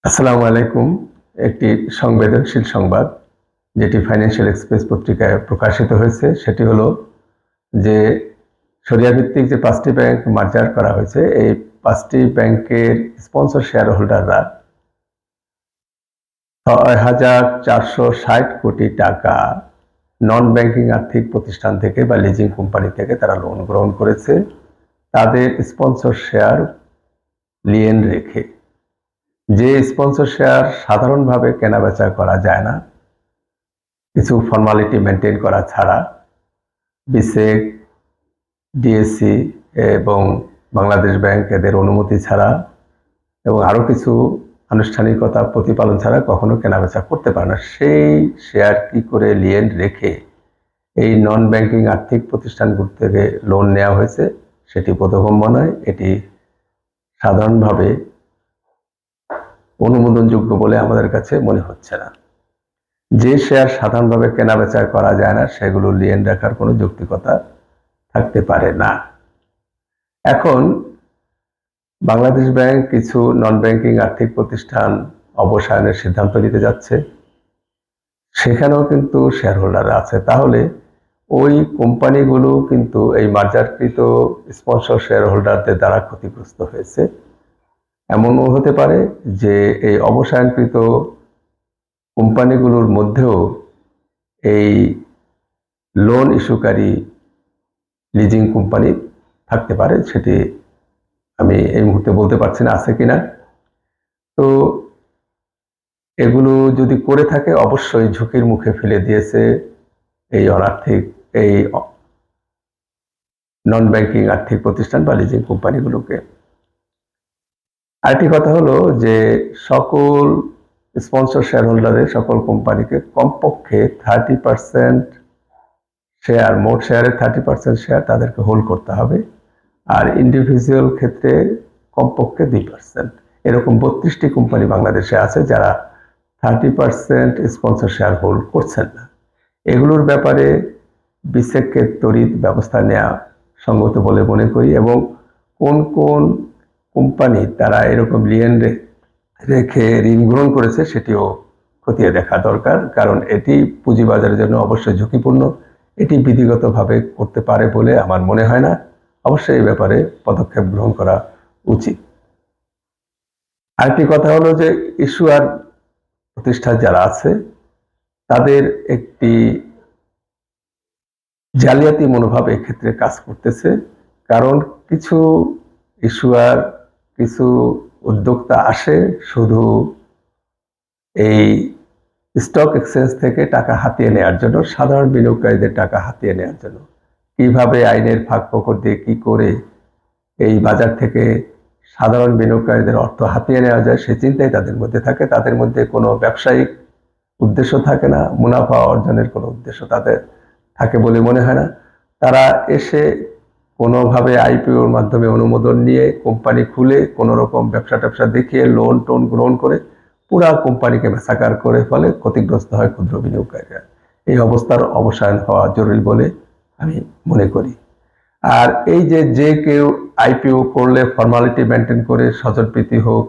আসসালামু আলাইকুম। একটি সংবেদনশীল সংবাদ যেটি ফাইন্যান্সিয়াল এক্সপ্রেস পত্রিকায় প্রকাশিত হয়েছে সেটি হলো যে শরিয়া ভিত্তিক যে ৫টি ব্যাংক মার্জার করা হয়েছে, এই ৫টি ব্যাংকের স্পন্সর শেয়ার হোল্ডাররা ৬,৪৬০ কোটি টাকা নন ব্যাংকিং আর্থিক প্রতিষ্ঠান থেকে বা লিজিং কোম্পানি থেকে তারা লোন গ্রহণ করেছে তাদের স্পন্সর শেয়ার লিয়েন রেখে। যে স্পন্সর শেয়ার সাধারণভাবে কেনাবেচা করা যায় না কিছু ফর্মালিটি মেনটেন করা ছাড়া, বিসেক, ডিএসসি এবং বাংলাদেশ ব্যাংক এদের অনুমতি ছাড়া এবং আরও কিছু আনুষ্ঠানিকতা প্রতিপালন ছাড়া কখনো কেনাবেচা করতে পারে না, সেই শেয়ার কি করে লিয়েন রেখে এই নন ব্যাংকিং আর্থিক প্রতিষ্ঠানগুলো থেকে লোন নেওয়া হয়েছে সেটি বোধগম্য নয়। এটি সাধারণভাবে অনুমোদনযোগ্য বলে আমাদের কাছে মনে হচ্ছে না। যে শেয়ার সাধারণভাবে কেনাবেচা করা যায় না সেগুলো লিয়েন রাখার কোনো যৌক্তিকতা থাকতে পারে না। এখন বাংলাদেশ ব্যাংক কিছু নন ব্যাংকিং আর্থিক প্রতিষ্ঠান অবসায়নের সিদ্ধান্ত নিতে যাচ্ছে, সেখানেও কিন্তু শেয়ার হোল্ডাররা আছে। তাহলে ওই কোম্পানিগুলো কিন্তু এই মার্জারকৃত স্পন্সর শেয়ার হোল্ডারদের দ্বারা ক্ষতিগ্রস্ত হয়েছে। এমনও হতে পারে যে এই অবসায়নকৃত কোম্পানিগুলোর মধ্যেও এই লোন ইস্যুকারী লিজিং কোম্পানি থাকতে পারে, সেটি আমি এই মুহূর্তে বলতে পারছি না আছে কিনা। তো এগুলো যদি করে থাকে অবশ্যই ঝুঁকির মুখে ফেলে দিয়েছে এই অনার্থিক এই নন ব্যাংকিং আর্থিক প্রতিষ্ঠান বা লিজিং কোম্পানিগুলোকে। আরেকটি কথা হলো যে সকল স্পন্সর শেয়ার হোল্ডারের সকল কোম্পানিকে কমপক্ষে 30% শেয়ার, মোট শেয়ারের 30% শেয়ার তাদেরকে হোল্ড করতে হবে, আর ইন্ডিভিজুয়াল ক্ষেত্রে কমপক্ষে 2%। এরকম 32টি কোম্পানি বাংলাদেশে আছে যারা 30% স্পন্সর শেয়ার হোল্ড করছেন না। এগুলোর ব্যাপারে বিসেককে তড়িৎ ব্যবস্থা নেওয়া সঙ্গত বলে মনে করি, এবং কোন কোন কোম্পানি তারা এরকম লিয়েন রেখে ঋণ গ্রহণ করেছে সেটিও খতিয়ে দেখা দরকার, কারণ এটি পুঁজিবাজারের জন্য অবশ্যই ঝুঁকিপূর্ণ। এটি বিধিগতভাবে করতে পারে বলে আমার মনে হয় না। অবশ্যই এই ব্যাপারে পদক্ষেপ গ্রহণ করা উচিত। আরেকটি কথা হলো যে ইস্যুয়ার প্রতিষ্ঠান যারা আছে তাদের একটি জালিয়াতি মনোভাব এক্ষেত্রে কাজ করতেছে, কারণ কিছু ইস্যুয়ার, কিছু উদ্যোক্তা আসে শুধু এই স্টক এক্সচেঞ্জ থেকে টাকা হাতিয়ে নেওয়ার জন্য, সাধারণ বিনিয়োগকারীদের টাকা হাতিয়ে নেওয়ার জন্য। কিভাবে আইনের ফাঁক ফোকর দিয়ে কি করে এই বাজার থেকে সাধারণ বিনিয়োগকারীদের অর্থ হাতিয়ে নেওয়া যায় সেই চিন্তাই তাদের মধ্যে থাকে। তাদের মধ্যে কোনো ব্যবসায়িক উদ্দেশ্য থাকে না, মুনাফা অর্জনের কোনো উদ্দেশ্য তাদের থাকে বলে মনে হয় না। তারা এসে কোনোভাবে আইপিওর মাধ্যমে অনুমোদন নিয়ে কোম্পানি খুলে কোনো রকম ব্যবসা ট্যাবসা দেখিয়ে লোন টোন গ্রহণ করে পুরা কোম্পানিকে মেসাকার করে ফলে ক্ষতিগ্রস্ত হয় ক্ষুদ্র বিনিয়োগকারীরা। এই অবস্থার অবসান হওয়া জরুরি বলে আমি মনে করি। আর এই যে কেউ আইপিও করলে ফর্মালিটি মেনটেন করে, স্বজনপ্রীতি হোক,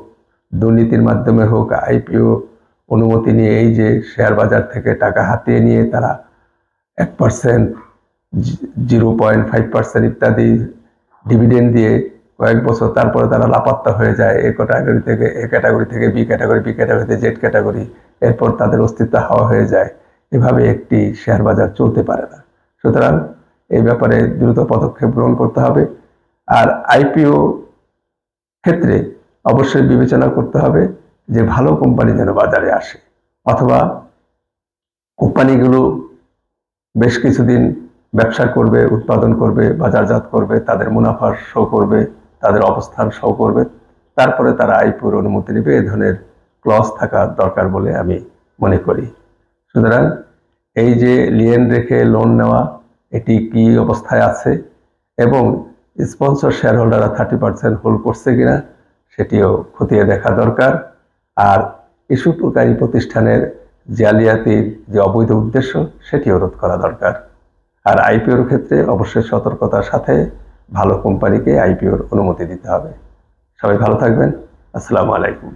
দুর্নীতির মাধ্যমে হোক, আইপিও অনুমতি নিয়ে এই যে শেয়ার বাজার থেকে টাকা হাতিয়ে নিয়ে তারা 1%, 0.5% ইত্যাদি ডিভিডেন্ড দিয়ে কয়েক বছর তারপরে তারা লাপাত্তা হয়ে যায়, এ ক্যাটাগরি থেকে এ ক্যাটাগরি থেকে বি ক্যাটাগরি, বি ক্যাটাগরিতে জেড ক্যাটাগরি, এরপর তাদের অস্তিত্ব হাওয়া হয়ে যায়। এভাবে একটি শেয়ার বাজার চলতে পারে না। সুতরাং এই ব্যাপারে দ্রুত পদক্ষেপ গ্রহণ করতে হবে। আর আইপিও ক্ষেত্রে অবশ্যই বিবেচনা করতে হবে যে ভালো কোম্পানি যেন বাজারে আসে, অথবা কোম্পানিগুলো বেশ কিছুদিন ব্যবসা করবে, উৎপাদন করবে, বাজারজাত করবে, তাদের মুনাফা শো করবে, তাদের অবস্থান শো করবে, তারপরে তারা আইপিওর অনুমতি নেবে। এ ধরনের ক্লজ থাকা দরকার বলে আমি মনে করি। সুতরাং এই যে লিয়েন রেখে লোন নেওয়া, এটি কি অবস্থায় আছে এবং স্পন্সর শেয়ার হোল্ডাররা 30% হোল্ড করছে কিনা সেটিও খতিয়ে দেখা দরকার। আর ইস্যুকারী প্রতিষ্ঠানের জালিয়াতির যে অবৈধ উদ্দেশ্য সেটিও রোধ করা দরকার। আর আইপিওর ক্ষেত্রে অবশ্যই সতর্কতার সাথে ভালো কোম্পানিকে আইপিওর অনুমতি দিতে হবে। সবাই ভালো থাকবেন। আসসালামু আলাইকুম।